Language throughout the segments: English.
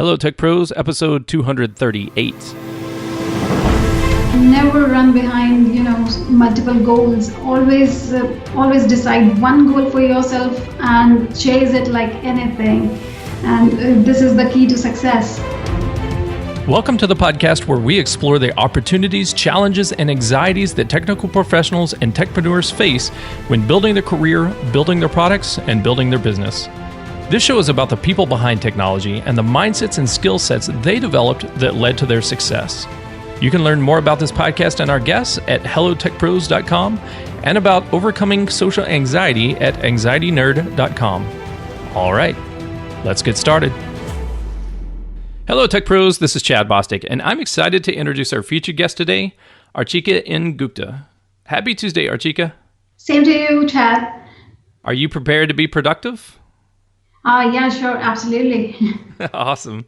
Hello, Tech Pros, episode 238. Never run behind, multiple goals. Always decide one goal for yourself and chase it like anything. And this is the key to success. Welcome to the podcast where we explore the opportunities, challenges, and anxieties that technical professionals and techpreneurs face when building their career, building their products, and building their business. This show is about the people behind technology and the mindsets and skill sets they developed that led to their success. You can learn more about this podcast and our guests at hellotechpros.com and about overcoming social anxiety at anxietynerd.com. All right, let's get started. Hello, Tech Pros. This is Chad Bostic, and I'm excited to introduce our featured guest today, Archika N. Gupta. Happy Tuesday, Archika. Same to you, Chad. Are you prepared to be productive? Yeah, sure. Absolutely. Awesome.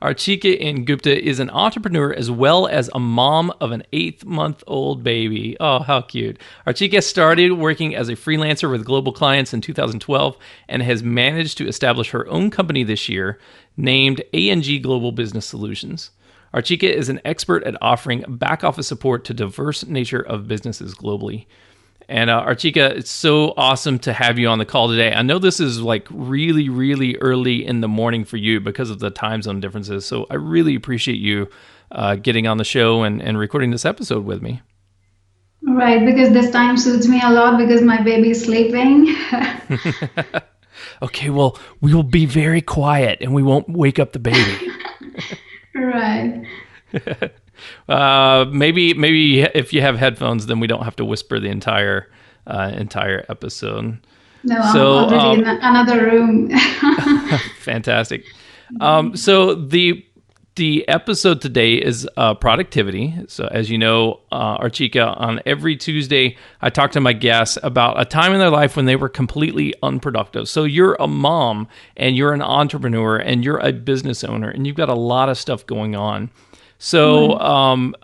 Archika N. Gupta is an entrepreneur as well as a mom of an 8-month-old baby. Oh, how cute. Archika started working as a freelancer with global clients in 2012 and has managed to establish her own company this year named ANG Global Business Solutions. Archika is an expert at offering back office support to diverse nature of businesses globally. And Archika, it's so awesome to have you on the call today. I know this is like really, really early in the morning for you because of the time zone differences. So I really appreciate you getting on the show and recording this episode with me. Right, because this time suits me a lot because my baby is sleeping. Okay, well, we will be very quiet and we won't wake up the baby. Right. Maybe if you have headphones, then we don't have to whisper the entire episode. No, I'm already in another room. Fantastic. So the episode today is productivity. So as you know, Archika, on every Tuesday, I talk to my guests about a time in their life when they were completely unproductive. So you're a mom and you're an entrepreneur and you're a business owner and you've got a lot of stuff going on. So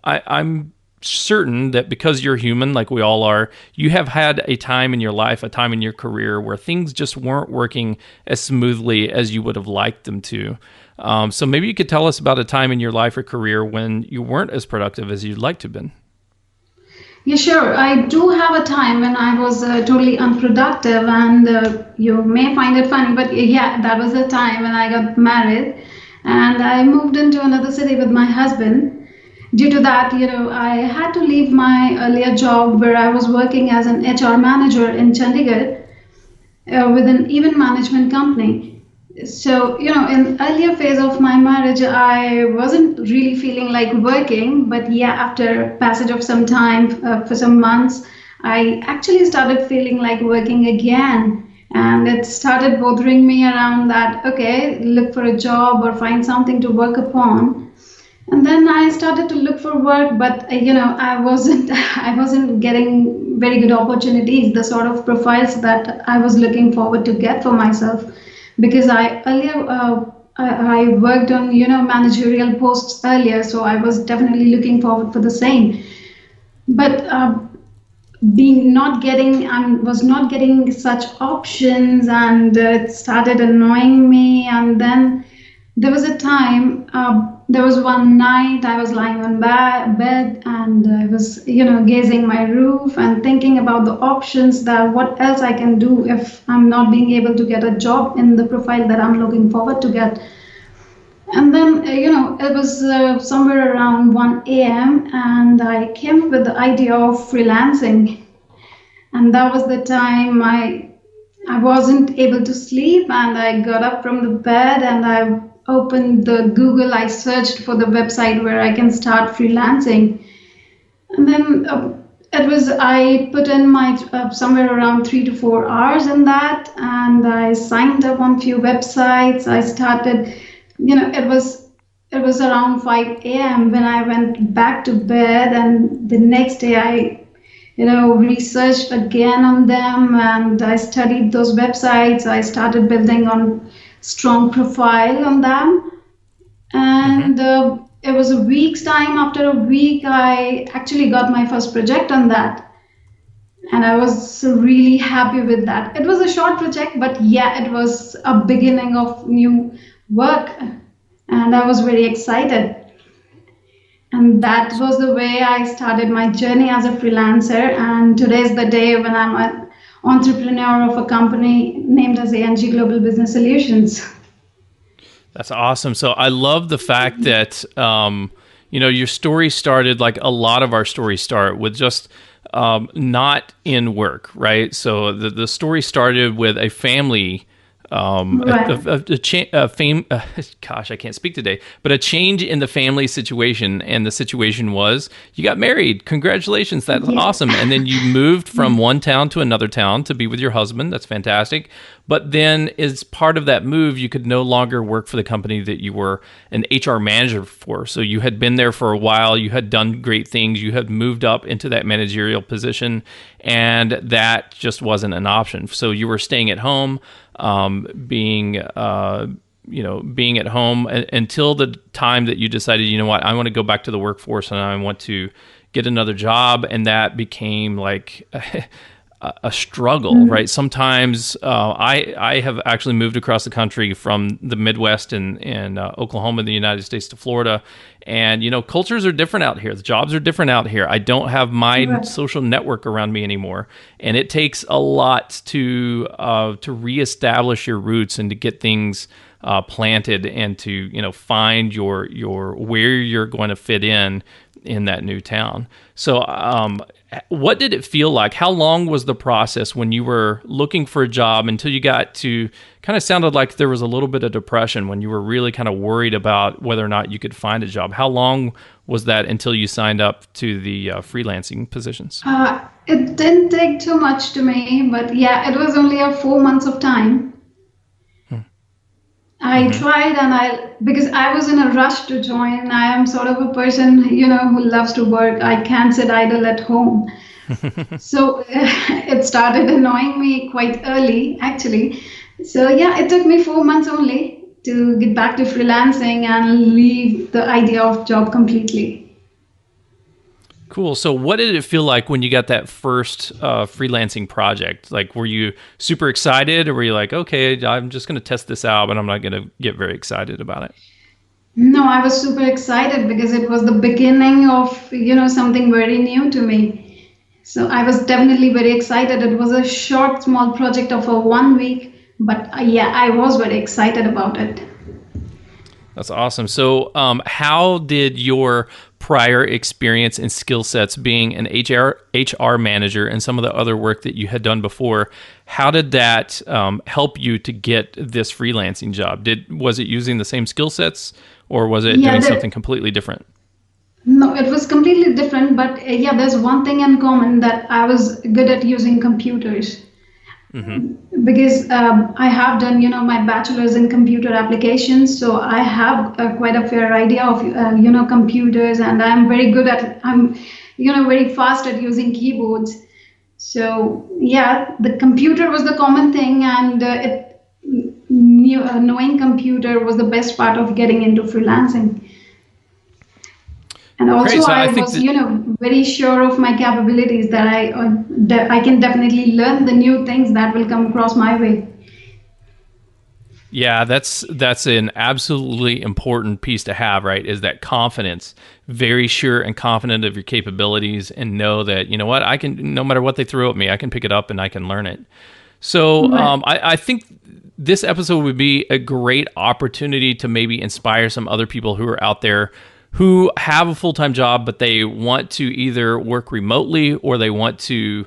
I'm certain that because you're human, like we all are, you have had a time in your life, a time in your career where things just weren't working as smoothly as you would have liked them to. So maybe you could tell us about a time in your life or career when you weren't as productive as you'd like to have been. Yeah, sure. I do have a time when I was totally unproductive, and you may find it funny, but yeah, that was the time when I got married. And I moved into another city with my husband. Due to that, I had to leave my earlier job where I was working as an HR manager in Chandigarh with an event management company. So, in earlier phase of my marriage, I wasn't really feeling like working. But yeah, after passage of some time, for some months, I actually started feeling like working again. And it started bothering me around that, okay, look for a job or find something to work upon. And then I started to look for work, but I wasn't getting very good opportunities, the sort of profiles that I was looking forward to get for myself. Because I worked on, managerial posts earlier, so I was definitely looking forward for the same. But I was not getting such options, and it started annoying me. And then there was a time, there was one night I was lying on bed and I was, gazing my roof and thinking about the options, that what else I can do if I'm not being able to get a job in the profile that I'm looking forward to get. And then, it was somewhere around 1 a.m. and I came up with the idea of freelancing. And that was the time I wasn't able to sleep, and I got up from the bed and I opened the Google. I searched for the website where I can start freelancing. And then I put in my somewhere around 3 to 4 hours in that, and I signed up on few websites. I started, it was around 5 a.m. when I went back to bed, and the next day I researched again on them, and I studied those websites. I started building on strong profile on them, and it was a week's time. After a week, I actually got my first project on that. And I was really happy with that. It was a short project, but yeah, it was a beginning of new work. And and I was very excited. And that was the way I started my journey as a freelancer. And today's the day when I'm an entrepreneur of a company named as ANG Global Business Solutions. That's awesome. So I love the fact that, your story started like a lot of our stories start with just not in work, right? So the story started with a family, Right. gosh, I can't speak today, but a change in the family situation. And the situation was you got married. Congratulations. That's awesome. And then you moved from one town to another town to be with your husband. That's fantastic. But then as part of that move, you could no longer work for the company that you were an HR manager for. So you had been there for a while. You had done great things. You had moved up into that managerial position, and that just wasn't an option. So you were staying at home, being at home until the time that you decided, you know what, I want to go back to the workforce and I want to get another job. And that became like a struggle, right? Sometimes I have actually moved across the country from the Midwest and Oklahoma in the United States to Florida. And, cultures are different out here. The jobs are different out here. I don't have my social network around me anymore. And it takes a lot to reestablish your roots and to get things planted and to, find your where you're going to fit in that new town. So, what did it feel like? How long was the process when you were looking for a job until you got to kind of sounded like there was a little bit of depression when you were really kind of worried about whether or not you could find a job? How long was that until you signed up to the freelancing positions? It didn't take too much to me, but yeah, it was only 4 months of time. I tried because I was in a rush to join. I am sort of a person, who loves to work. I can't sit idle at home. So it started annoying me quite early, actually. So yeah, it took me 4 months only to get back to freelancing and leave the idea of job completely. Cool. So what did it feel like when you got that first freelancing project? Like, were you super excited, or were you like, okay, I'm just going to test this out, but I'm not going to get very excited about it? No, I was super excited because it was the beginning of, something very new to me. So I was definitely very excited. It was a short, small project of 1 week, but yeah, I was very excited about it. That's awesome. So how did your prior experience and skill sets being an HR manager and some of the other work that you had done before, how did that help you to get this freelancing job? Was it using the same skill sets, or was it doing something completely different? No, it was completely different, but there's one thing in common, that I was good at using computers. Because I have done, my bachelor's in computer applications, so I have quite a fair idea of, computers, and I'm very good at, I'm, very fast at using keyboards. So yeah, the computer was the common thing, and knowing computer was the best part of getting into freelancing. And also, so I was, very sure of my capabilities, that I can definitely learn the new things that will come across my way. Yeah, that's an absolutely important piece to have, right? Is that confidence, very sure and confident of your capabilities, and know that, you know what, I can, no matter what they throw at me, I can pick it up and I can learn it. So I think this episode would be a great opportunity to maybe inspire some other people who are out there who have a full-time job, but they want to either work remotely, or they want to,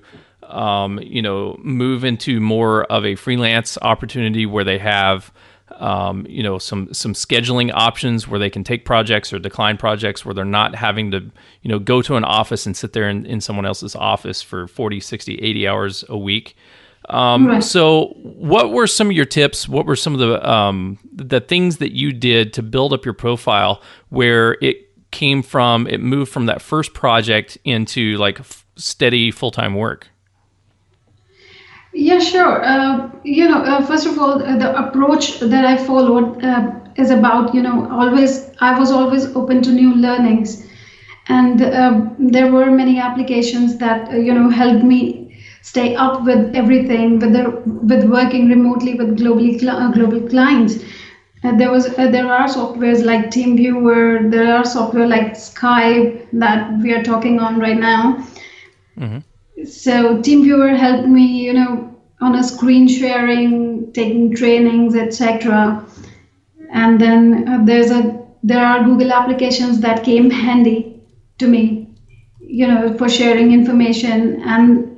move into more of a freelance opportunity where they have, some scheduling options where they can take projects or decline projects, where they're not having to, go to an office and sit there in someone else's office for 40, 60, 80 hours a week. So what were some of your tips? What were some of the things that you did to build up your profile, where it moved from that first project into like steady full-time work? Yeah, sure. First of all, the approach that I followed is about, I was always open to new learnings. And there were many applications that, helped me stay up with everything, with working remotely with global clients. There are softwares like TeamViewer. There are software like Skype that we are talking on right now. Mm-hmm. So TeamViewer helped me, on a screen sharing, taking trainings, etc. And then there are Google applications that came handy to me, for sharing information. And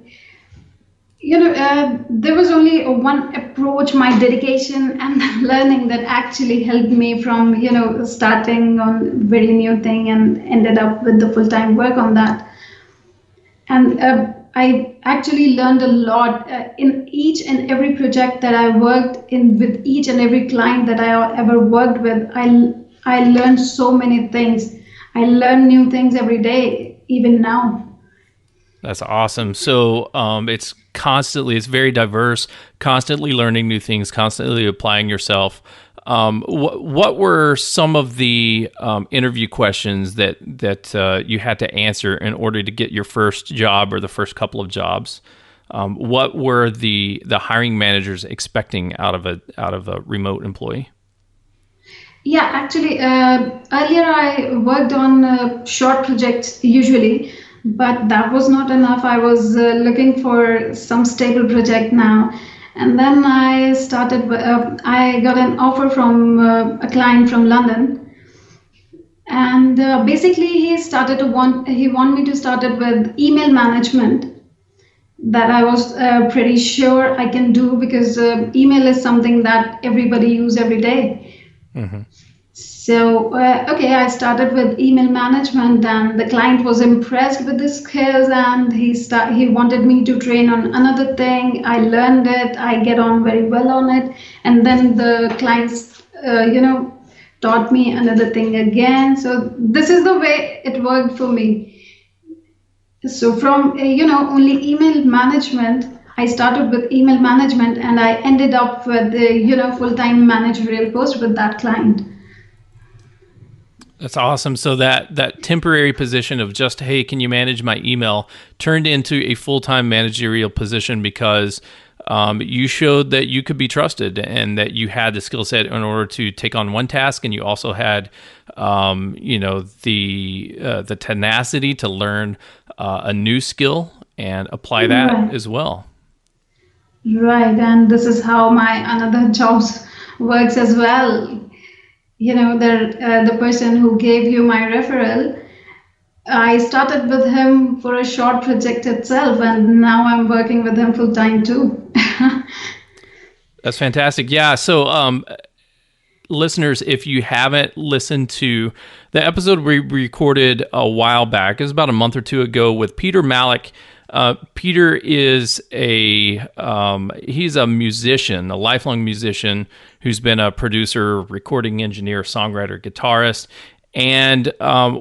there was only one approach, my dedication and learning, that actually helped me from starting on very new thing and ended up with the full-time work on that. And I actually learned a lot in each and every project that I worked in, with each and every client that I ever worked with. I learned so many things. I learn new things every day, even now. That's awesome. So it's very diverse, constantly learning new things, constantly applying yourself. What were some of the interview questions that you had to answer in order to get your first job or the first couple of jobs? What were the hiring managers expecting out of a remote employee? Yeah, actually, earlier I worked on short projects usually, but that was not enough. I was looking for some stable project now. And then I got an offer from a client from London. And basically, he want me to start it with email management, that I was pretty sure I can do, because email is something that everybody use every day. Mm-hmm. So, okay, I started with email management, and the client was impressed with the skills, and he wanted me to train on another thing. I learned it. I get on very well on it, and then the clients, taught me another thing again. So this is the way it worked for me. So from only email management, I started with email management, and I ended up with the full-time managerial post with that client. That's awesome. So that temporary position of just, hey, can you manage my email, turned into a full-time managerial position because you showed that you could be trusted and that you had the skill set in order to take on one task, and you also had the tenacity to learn a new skill and apply that Right. as well. Right, and this is how my another jobs works as well. The person who gave you my referral, I started with him for a short project itself, and now I'm working with him full time too. That's fantastic. Yeah. So, listeners, if you haven't listened to the episode we recorded a while back, it was about a month or two ago with Peter Malick. Peter is he's a musician, a lifelong musician who's been a producer, recording engineer, songwriter, guitarist. And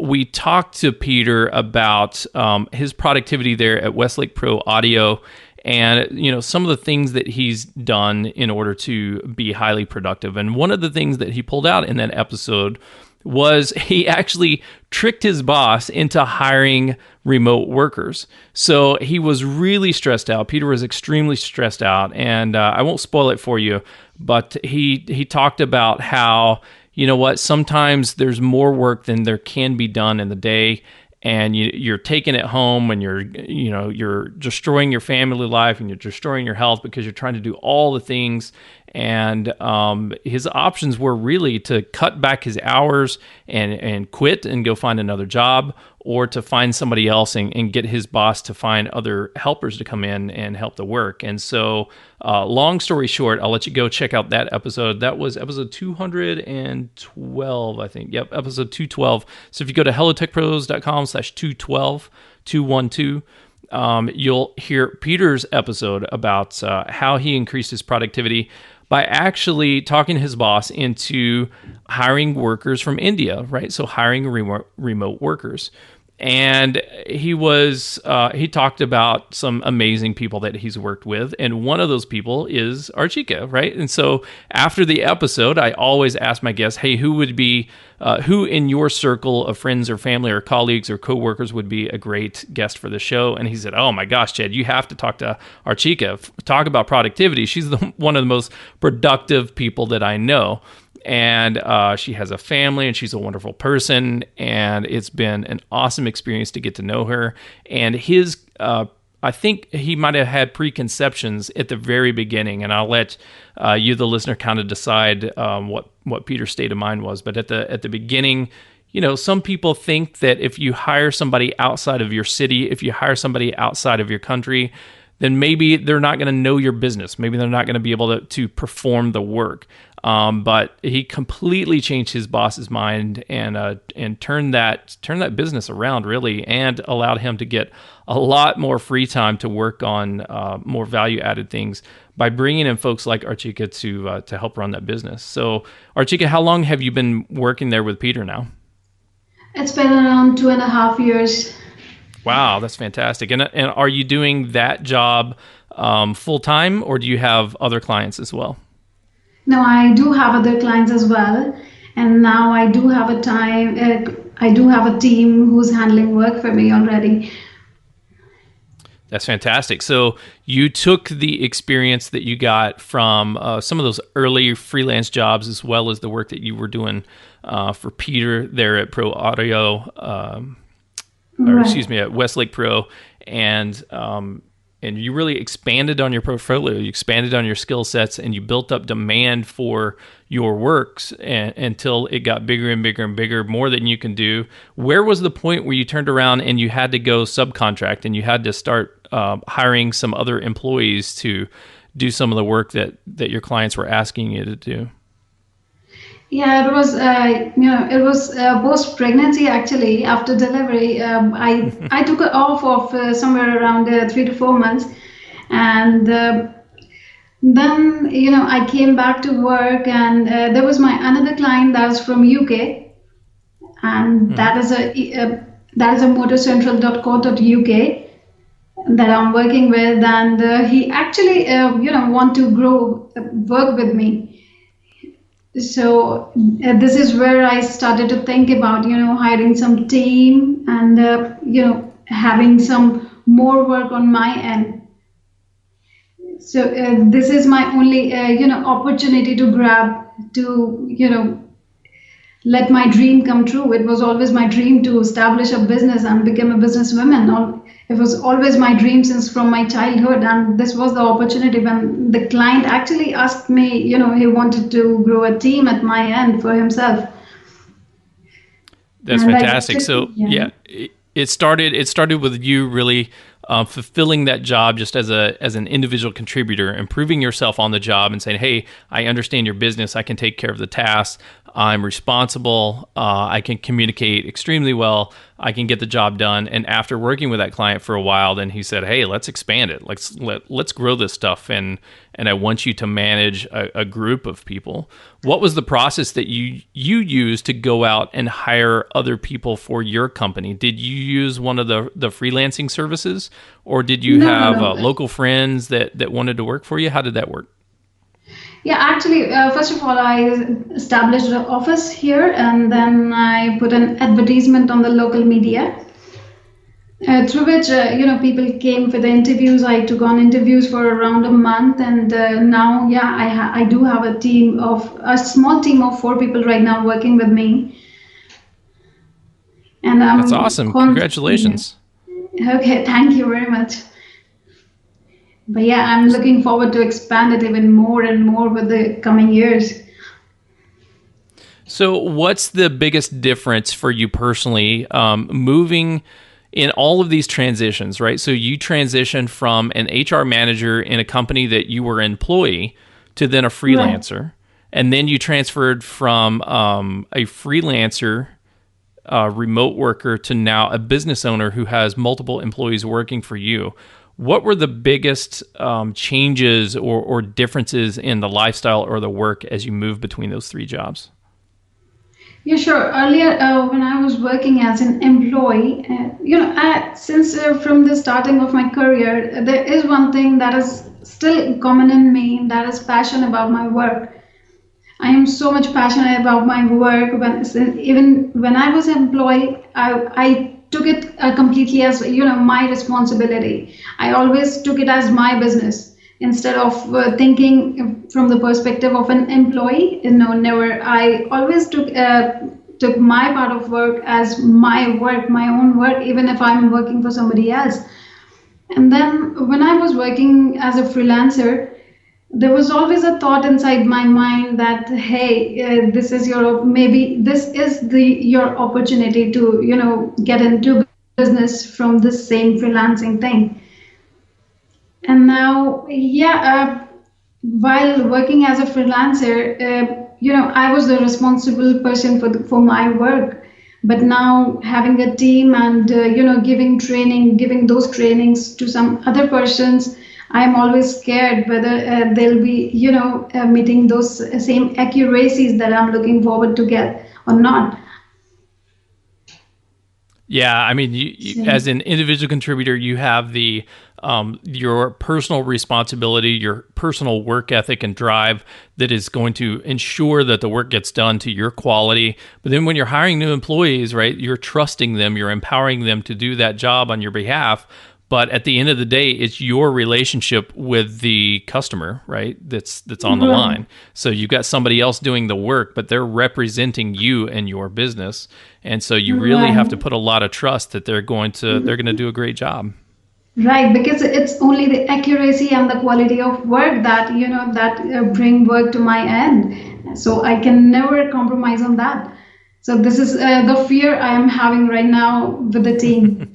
we talked to Peter about his productivity there at Westlake Pro Audio, and some of the things that he's done in order to be highly productive. And one of the things that he pulled out in that episode was he actually tricked his boss into hiring remote workers. So he was really stressed out. Peter was extremely stressed out, and I won't spoil it for you, but he talked about how, sometimes there's more work than there can be done in the day, and you're taking it home, and you're destroying your family life, and you're destroying your health because you're trying to do all the things. And his options were really to cut back his hours and quit and go find another job, or to find somebody else and get his boss to find other helpers to come in and help the work. And so, long story short, I'll let you go check out that episode. That was episode 212, I think. Yep, episode 212. So if you go to hellotechpros.com/212, 212, you'll hear Peter's episode about how he increased his productivity by actually talking to his boss into hiring workers from India, right? So hiring remote workers. And he talked about some amazing people that he's worked with, and one of those people is Archika, right? And so after the episode, I always ask my guests, hey, who in your circle of friends or family or colleagues or coworkers would be a great guest for the show? And he said, oh my gosh, Chad, you have to talk to Archika. Talk about productivity. She's one of the most productive people that I know. and she has a family, and she's a wonderful person, and it's been an awesome experience to get to know her. And his I think he might have had preconceptions at the very beginning, and I'll let you, the listener, kind of decide what Peter's state of mind was. But at the beginning, some people think that if you hire somebody outside of your city, if you hire somebody outside of your country, then maybe they're not going to know your business. Maybe they're not going to be able to perform the work. But he completely changed his boss's mind and turned that business around, really, and allowed him to get a lot more free time to work on more value-added things by bringing in folks like Archika to help run that business. So, Archika, how long have you been working there with Peter now? It's been around 2.5 years. Wow, that's fantastic. And are you doing that job full-time, or do you have other clients as well? No, I do have other clients as well. And now I do have I do have a team who's handling work for me already. That's fantastic. So you took the experience that you got from some of those early freelance jobs, as well as the work that you were doing for Peter there at Pro Audio, at Westlake Pro, and you really expanded on your portfolio, you expanded on your skill sets, and you built up demand for your works until it got bigger and bigger and bigger, more than you can do. Where was the point where you turned around and you had to go subcontract and you had to start hiring some other employees to do some of the work that your clients were asking you to do? Yeah, it was post pregnancy actually. After delivery, I took it off of somewhere around 3 to 4 months, and then I came back to work, and there was my another client that was from UK, and that is a motorcentral.co.uk that I'm working with, and he actually want to work with me. So this is where I started to think about, hiring some team and, having some more work on my end. So this is my only, opportunity to grab to, let my dream come true. It was always my dream to establish a business and become a businesswoman. It was always my dream since from my childhood, and this was the opportunity when the client actually asked me, he wanted to grow a team at my end for himself. That's fantastic. It started with you really fulfilling that job just as an individual contributor, improving yourself on the job and saying, hey, I understand your business. I can take care of the tasks. I'm responsible. I can communicate extremely well. I can get the job done. And after working with that client for a while, then he said, hey, let's expand it. Let's grow this stuff. And I want you to manage a group of people. What was the process that you used to go out and hire other people for your company? Did you use one of the freelancing services, or did you have local friends that wanted to work for you? How did that work? Yeah, actually, first of all, I established an office here, and then I put an advertisement on the local media, through which, people came for the interviews. I took on interviews for around a month, and now, I do have a small team of 4 people right now working with me. And that's awesome. Congratulations. Okay, thank you very much. But yeah, I'm looking forward to expand it even more and more with the coming years. So what's the biggest difference for you personally, moving in all of these transitions, right? So you transitioned from an HR manager in a company that you were an employee to then a freelancer. Right. And then you transferred from a freelancer, remote worker, to now a business owner who has multiple employees working for you. What were the biggest changes or differences in the lifestyle or the work as you move between those 3 jobs? Yeah, sure. Earlier, when I was working as an employee, since from the starting of my career, there is one thing that is still common in me, that is passion about my work. I am so much passionate about my work. Even when I was employed, I took it completely as my responsibility. I always took it as my business. instead of thinking from the perspective of an employee. No, never. I always took my part of work as my work, my own work, even if I'm working for somebody else. And then when I was working as a freelancer, there was always a thought inside my mind that, hey, this is your opportunity to get into business from this same freelancing thing. And now, while working as a freelancer, I was the responsible person for my work. But now having a team and giving those trainings to some other persons, I'm always scared whether they'll be meeting those same accuracies that I'm looking forward to get or not. Yeah, I mean, you, as an individual contributor, you have the your personal responsibility, your personal work ethic and drive that is going to ensure that the work gets done to your quality. But then when you're hiring new employees, right, you're trusting them, you're empowering them to do that job on your behalf. But at the end of the day, it's your relationship with the customer, right? That's on the line. So you've got somebody else doing the work, but they're representing you and your business, and so you really have to put a lot of trust that they're going to do a great job. Right, because it's only the accuracy and the quality of work that bring work to my end. So I can never compromise on that. So this is the fear I am having right now with the team.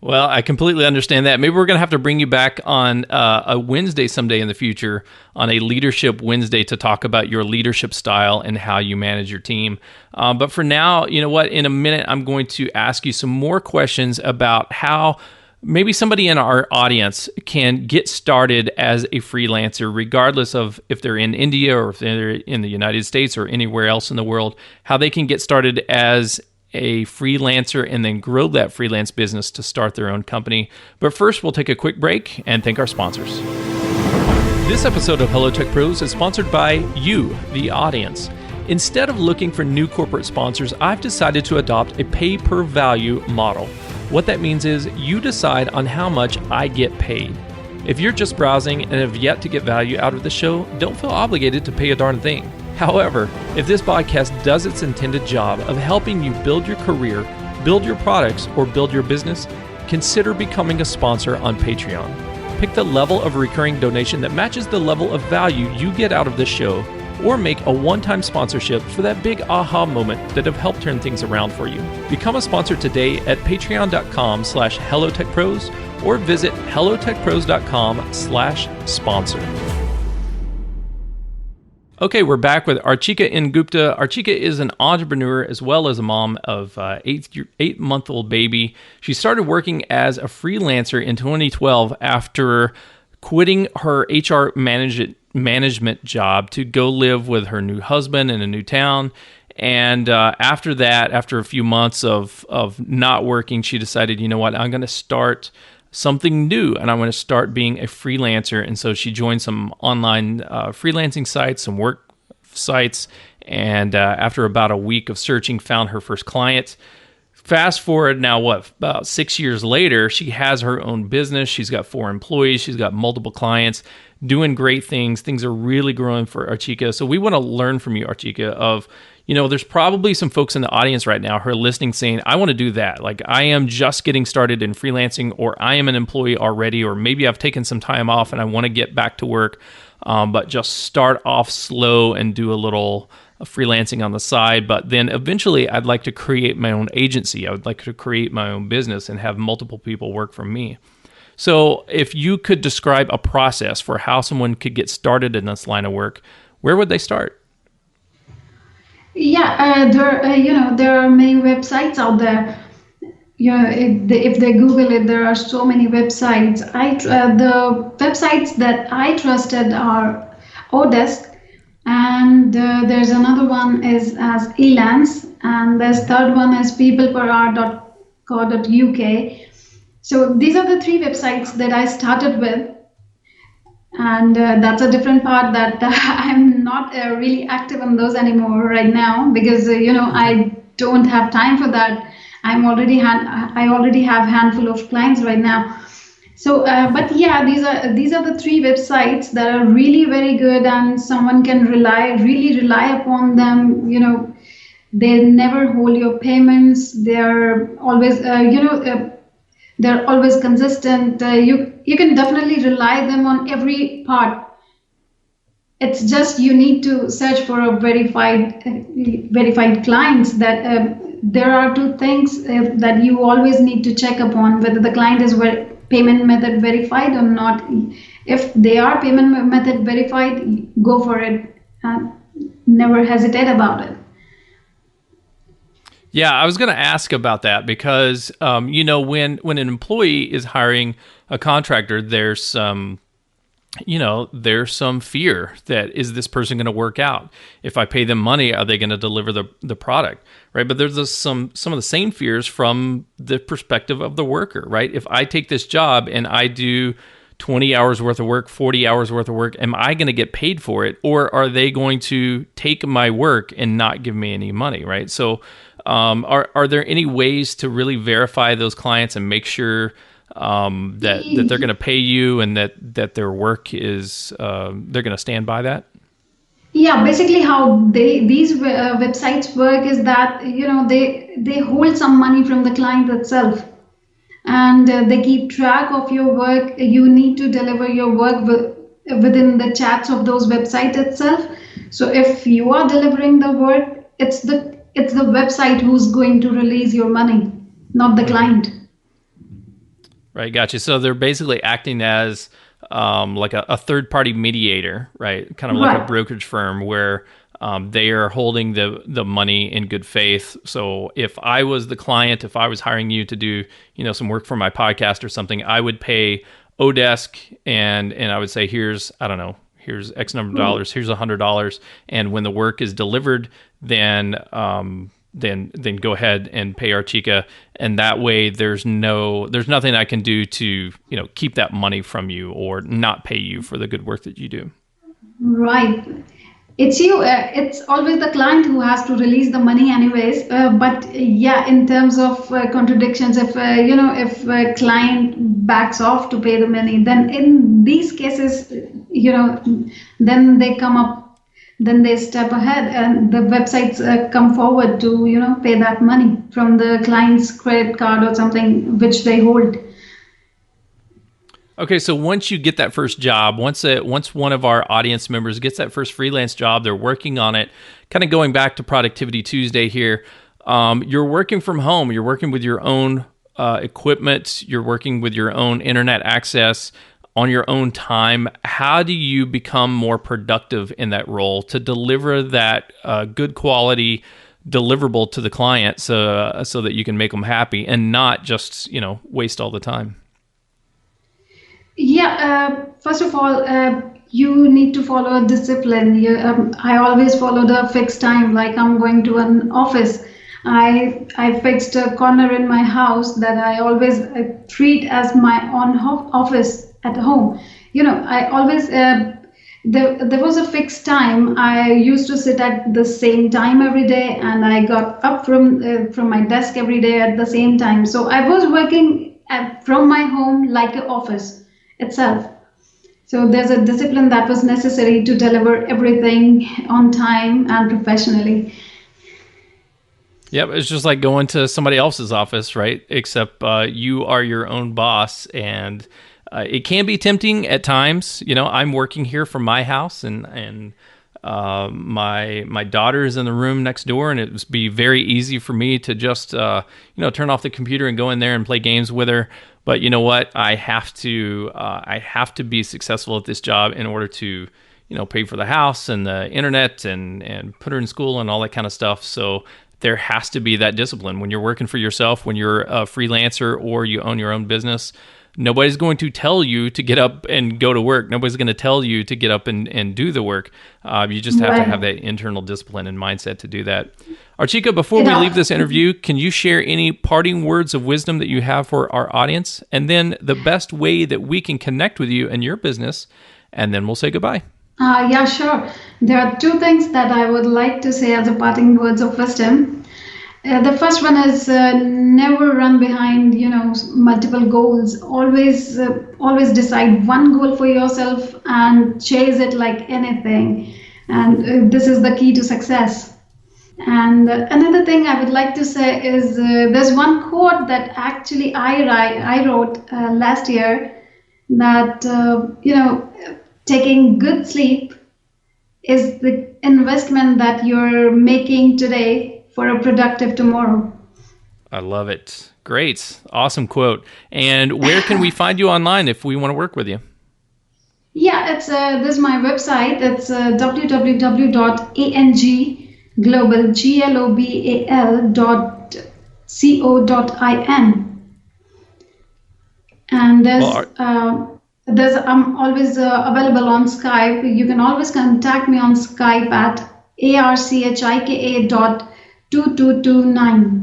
Well, I completely understand that. Maybe we're going to have to bring you back on a Wednesday someday in the future, on a Leadership Wednesday, to talk about your leadership style and how you manage your team. But for now, you know what? In a minute, I'm going to ask you some more questions about how maybe somebody in our audience can get started as a freelancer, regardless of if they're in India or if they're in the United States or anywhere else in the world, how they can get started as a freelancer and then grow that freelance business to start their own company. But first, we'll take a quick break and thank our sponsors. This episode of Hello Tech Pros is sponsored by you, the audience. Instead of looking for new corporate sponsors, I've decided to adopt a pay-per-value model. What that means is you decide on how much I get paid. If you're just browsing and have yet to get value out of the show, don't feel obligated to pay a darn thing. However, if this podcast does its intended job of helping you build your career, build your products, or build your business, consider becoming a sponsor on Patreon. Pick the level of recurring donation that matches the level of value you get out of this show, or make a one-time sponsorship for that big aha moment that have helped turn things around for you. Become a sponsor today at patreon.com/hellotechpros or visit hellotechpros.com/sponsor. Okay, we're back with Archika N. Gupta. Archika is an entrepreneur as well as a mom of an 8-month-old baby. She started working as a freelancer in 2012 after quitting her HR management job to go live with her new husband in a new town. And after that, after a few months of not working, she decided, you know what, I'm going to start something new, and I want to start being a freelancer. And so she joined some online freelancing sites, some work sites, and after about a week of searching, found her first client. Fast forward now, about 6 years later, she has her own business. She's got 4 employees. She's got multiple clients, doing great things. Things are really growing for Archika. So we want to learn from you, Archika, of, there's probably some folks in the audience right now who are listening saying, I want to do that. Like, I am just getting started in freelancing, or I am an employee already, or maybe I've taken some time off and I want to get back to work, but just start off slow and do a little freelancing on the side. But then eventually I'd like to create my own agency. I would like to create my own business and have multiple people work for me. So if you could describe a process for how someone could get started in this line of work, where would they start? Yeah, there are many websites out there. If they Google it, there are so many websites. The websites that I trusted are Odesk, and there's another one is as Elance, and there's third one is peopleperhour.co.uk. So these are the 3 websites that I started with. And that's a different part that I'm not really active on those anymore right now, because I don't have time for that. I already have a handful of clients right now. So, but yeah, these are the three websites that are really very good, and someone can really rely upon them. They never hold your payments. They're always, they're always consistent. You can definitely rely them on every part. It's just you need to search for a verified clients. That there are two things that you always need to check upon, whether the client is payment method verified or not. If they are payment method verified, go for it. Never hesitate about it. Yeah, I was going to ask about that because, when an employee is hiring a contractor, there's some fear that, is this person going to work out? If I pay them money, are they going to deliver the product, right? But there's some of the same fears from the perspective of the worker, right? If I take this job and I do 20 hours worth of work, 40 hours worth of work, am I going to get paid for it? Or are they going to take my work and not give me any money, right? So are there any ways to really verify those clients and make sure that they're going to pay you and that their work is they're going to stand by that? Yeah, basically how these websites work is that they hold some money from the client itself, and they keep track of your work. You need to deliver your work within the chats of those websites itself. So if you are delivering the work, it's the website who's going to release your money, not the client. Right, gotcha. So they're basically acting as like a third-party mediator, right? Kind of like a brokerage firm where they are holding the money in good faith. So if I was the client, if I was hiring you to do some work for my podcast or something, I would pay Odesk and I would say, here's X number of dollars, here's $100, and when the work is delivered, then go ahead and pay Archika, and that way there's nothing I can do to keep that money from you or not pay you for the good work that you do. Right. It's you. It's always the client who has to release the money, anyways. But yeah, in terms of contradictions, if a client backs off to pay the money, then in these cases, then they come up, then they step ahead, and the websites come forward to pay that money from the client's credit card or something which they hold. Okay, so once you get that first job, once one of our audience members gets that first freelance job, they're working on it, kind of going back to Productivity Tuesday here, you're working from home, you're working with your own equipment, you're working with your own internet access on your own time. How do you become more productive in that role to deliver that good quality deliverable to the client so that you can make them happy and not just, waste all the time? Yeah, first of all, you need to follow a discipline. I always follow the fixed time, like I'm going to an office. I fixed a corner in my house that I always treat as my own office at home. I always, there was a fixed time. I used to sit at the same time every day, and I got up from my desk every day at the same time. So I was working from my home like an office itself. So there's a discipline that was necessary to deliver everything on time and professionally. Yep, it's just like going to somebody else's office, right? Except you are your own boss, and it can be tempting at times. I'm working here from my house, and my daughter is in the room next door, and it would be very easy for me to just turn off the computer and go in there and play games with her. But you know what? I have to be successful at this job in order to pay for the house and the internet and put her in school and all that kind of stuff. So there has to be that discipline when you're working for yourself, when you're a freelancer or you own your own business. Nobody's going to tell you to get up and go to work. Nobody's going to tell you to get up and do the work. You just have to have that internal discipline and mindset to do that. Archika, before we leave this interview, can you share any parting words of wisdom that you have for our audience? And then the best way that we can connect with you and your business, and then we'll say goodbye. Yeah, sure. There are two things that I would like to say as a parting words of wisdom. The first one is never run behind, multiple goals. Always decide one goal for yourself and chase it like anything. And this is the key to success. And another thing I would like to say is there's one quote that actually I wrote last year that, taking good sleep is the investment that you're making today for a productive tomorrow. I love it. Great. Awesome quote. And where can we find you online if we want to work with you? Yeah, it's this is my website. It's www.angglobal.co.in. And I'm always available on Skype. You can always contact me on Skype at archika.2229.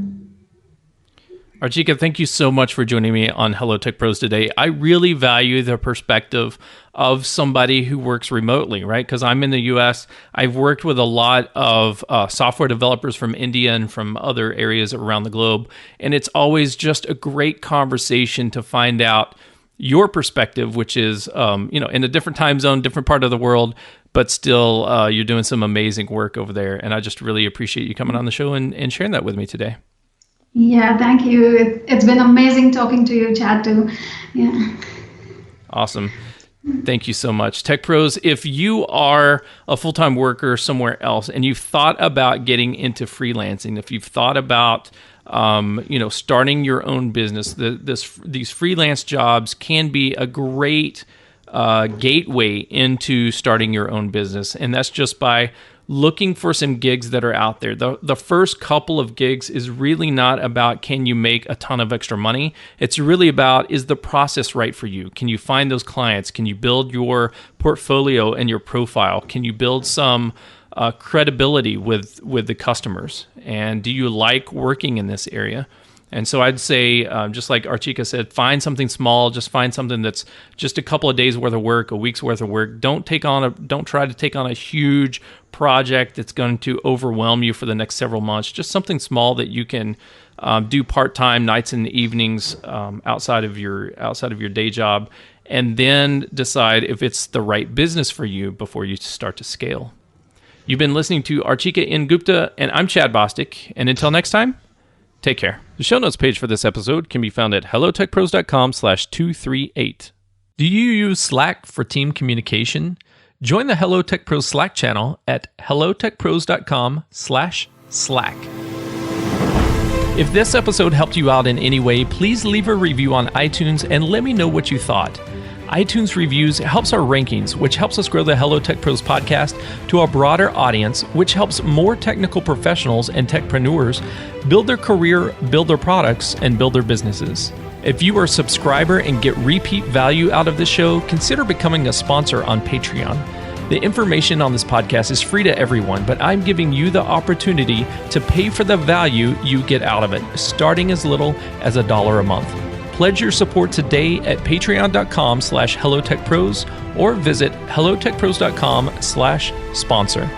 Archika, thank you so much for joining me on Hello Tech Pros today. I really value the perspective of somebody who works remotely, right? Because I'm in the US. I've worked with a lot of software developers from India and from other areas around the globe. And it's always just a great conversation to find out your perspective, which is, in a different time zone, different part of the world, but still you're doing some amazing work over there. And I just really appreciate you coming on the show and sharing that with me today. Yeah, thank you. It's been amazing talking to you, Chad, too. Yeah. Awesome. Thank you so much. Tech Pros, if you are a full-time worker somewhere else and you've thought about getting into freelancing, if you've thought about starting your own business, these freelance jobs can be a great gateway into starting your own business. And that's just by looking for some gigs that are out there. The first couple of gigs is really not about can you make a ton of extra money. It's really about, is the process right for you? Can you find those clients? Can you build your portfolio and your profile? Can you build some credibility with the customers? And do you like working in this area? And so I'd say, just like Archika said, find something small. Just find something that's just a couple of days worth of work, a week's worth of work. Don't try to take on a huge project that's going to overwhelm you for the next several months. Just something small that you can do part-time, nights and evenings, outside of your day job, and then decide if it's the right business for you before you start to scale. You've been listening to Archika N. Gupta, and I'm Chad Bostic. And until next time, take care. The show notes page for this episode can be found at hellotechpros.com/238. Do you use Slack for team communication? Join the Hello Tech Pros Slack channel at hellotechpros.com/Slack. If this episode helped you out in any way, please leave a review on iTunes and let me know what you thought. iTunes reviews helps our rankings, which helps us grow the Hello Tech Pros podcast to a broader audience, which helps more technical professionals and techpreneurs build their career, build their products, and build their businesses. If you are a subscriber and get repeat value out of this show, consider becoming a sponsor on Patreon. The information on this podcast is free to everyone, but I'm giving you the opportunity to pay for the value you get out of it, starting as little as $1 a month. Pledge your support today at patreon.com/hellotechpros or visit hellotechpros.com/sponsor.